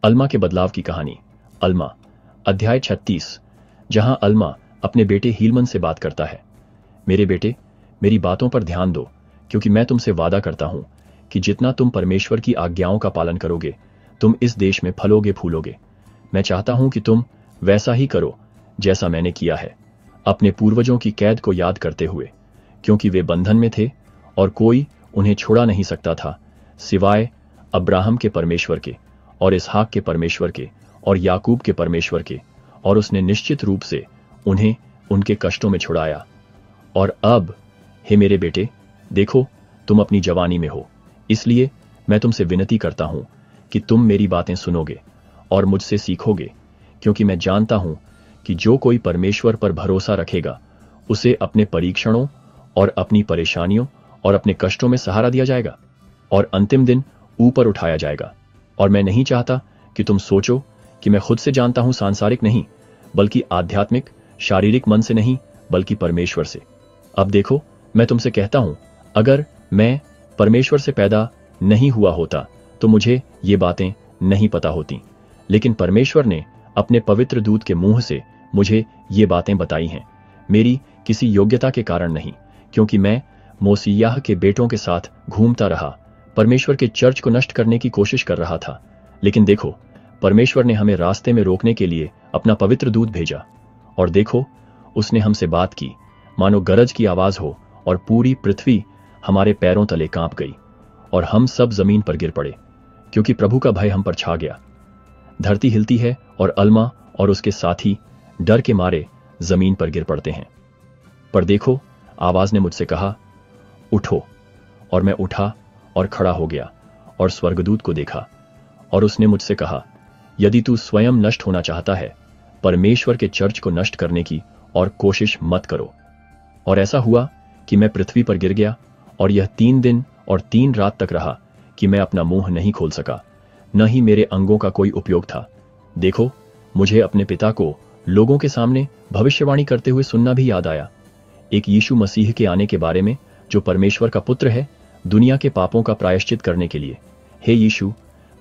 अल्मा के बदलाव की कहानी। अल्मा, अध्याय 36, जहां अल्मा अपने बेटे हीलमन से बात करता है। मेरे बेटे, मेरी बातों पर ध्यान दो, क्योंकि मैं तुमसे वादा करता हूं कि जितना तुम परमेश्वर की आज्ञाओं का पालन करोगे, तुम इस देश में फलोगे फूलोगे। मैं चाहता हूं कि तुम वैसा ही करो जैसा मैंने किया है, अपने पूर्वजों की कैद को याद करते हुए, क्योंकि वे बंधन में थे और कोई उन्हें छुड़ा नहीं सकता था सिवाय अब्राहम के परमेश्वर के और इसहाक के परमेश्वर के और याकूब के परमेश्वर के, और उसने निश्चित रूप से उन्हें उनके कष्टों में छुड़ाया। और अब हे मेरे बेटे, देखो तुम अपनी जवानी में हो, इसलिए मैं तुमसे विनती करता हूं कि तुम मेरी बातें सुनोगे और मुझसे सीखोगे, क्योंकि मैं जानता हूं कि जो कोई परमेश्वर पर भरोसा रखेगा उसे अपने परीक्षणों और अपनी परेशानियों और अपने कष्टों में सहारा दिया जाएगा और अंतिम दिन ऊपर उठाया जाएगा। और मैं नहीं चाहता कि तुम सोचो कि मैं खुद से जानता हूं, सांसारिक नहीं बल्कि आध्यात्मिक, शारीरिक मन से नहीं बल्कि परमेश्वर से। अब देखो, मैं तुमसे कहता हूं, अगर मैं परमेश्वर से पैदा नहीं हुआ होता तो मुझे ये बातें नहीं पता होती, लेकिन परमेश्वर ने अपने पवित्र दूत के मुंह से मुझे ये बातें बताई हैं, मेरी किसी योग्यता के कारण नहीं, क्योंकि मैं मोसीयाह के बेटों के साथ घूमता रहा, परमेश्वर के चर्च को नष्ट करने की कोशिश कर रहा था। लेकिन देखो, परमेश्वर ने हमें रास्ते में रोकने के लिए अपना पवित्र दूत भेजा, और देखो उसने हमसे बात की मानो गरज की आवाज हो, और पूरी पृथ्वी हमारे पैरों तले कांप गई और हम सब जमीन पर गिर पड़े, क्योंकि प्रभु का भय हम पर छा गया। धरती हिलती है और अल्मा और उसके साथी डर के मारे जमीन पर गिर पड़ते हैं। पर देखो, आवाज ने मुझसे कहा, उठो। और मैं उठा और खड़ा हो गया और स्वर्गदूत को देखा, और उसने मुझसे कहा, यदि तू स्वयं नष्ट होना चाहता है, परमेश्वर के चर्च को नष्ट करने की और कोशिश मत करो। और ऐसा हुआ कि मैं पृथ्वी पर गिर गया, और यह 3 दिन और 3 रात तक रहा कि मैं अपना मुंह नहीं खोल सका, न ही मेरे अंगों का कोई उपयोग था। देखो, मुझे अपने पिता को लोगों के सामने भविष्यवाणी करते हुए सुनना भी याद आया, एक यीशु मसीह के आने के बारे में, जो परमेश्वर का पुत्र है, दुनिया के पापों का प्रायश्चित करने के लिए। हे यीशु,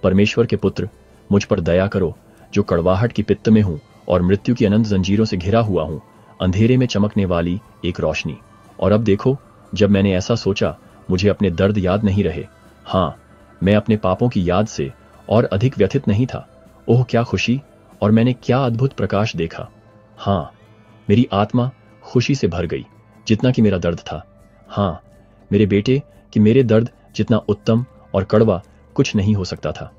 परमेश्वर के पुत्र, मुझ पर दया करो, जो कड़वाहट की पित्त में हूं और मृत्यु की अनंत जंजीरों से घिरा हुआ हूं, अंधेरे में चमकने वाली एक रोशनी। और अब देखो, जब मैंने ऐसा सोचा, मुझे अपने दर्द याद नहीं रहे। हाँ, मैं अपने पापों की याद से और अधिक व्यथित नहीं था। ओह क्या खुशी, और मैंने क्या अद्भुत प्रकाश देखा। हाँ, मेरी आत्मा खुशी से भर गई, जितना कि मेरा दर्द था। हाँ मेरे बेटे, कि मेरे दर्द जितना उत्तम और कड़वा कुछ नहीं हो सकता था।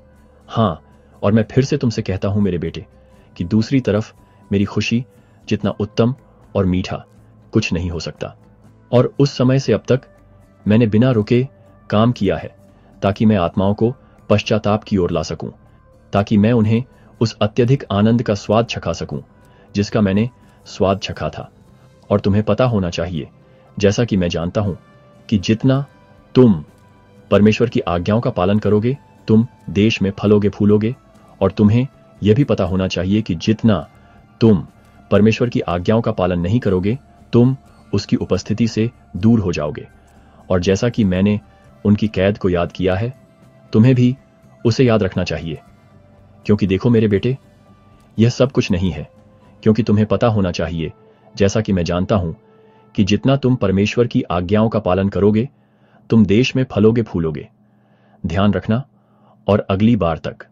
हाँ, और मैं फिर से तुमसे कहता हूं मेरे बेटे, कि दूसरी तरफ मेरी खुशी जितना उत्तम और मीठा कुछ नहीं हो सकता। और उस समय से अब तक मैंने बिना रुके काम किया है, ताकि मैं आत्माओं को पश्चाताप की ओर ला सकूं, ताकि मैं उन्हें उस अत्यधिक आनंद का स्वाद चखा सकूं जिसका मैंने स्वाद चखा था। और तुम्हें पता होना चाहिए, जैसा कि मैं जानता हूं, कि जितना तुम परमेश्वर की आज्ञाओं का पालन करोगे, तुम देश में फलोगे फूलोगे। और तुम्हें यह भी पता होना चाहिए कि जितना तुम परमेश्वर की आज्ञाओं का पालन नहीं करोगे, तुम उसकी उपस्थिति से दूर हो जाओगे। और जैसा कि मैंने उनकी कैद को याद किया है, तुम्हें भी उसे याद रखना चाहिए। क्योंकि देखो मेरे बेटे, यह सब कुछ नहीं है, क्योंकि तुम्हें पता होना चाहिए, जैसा कि मैं जानता हूं, कि जितना तुम परमेश्वर की आज्ञाओं का पालन करोगे, तुम देश में फलोगे फूलोगे। ध्यान रखना, और अगली बार तक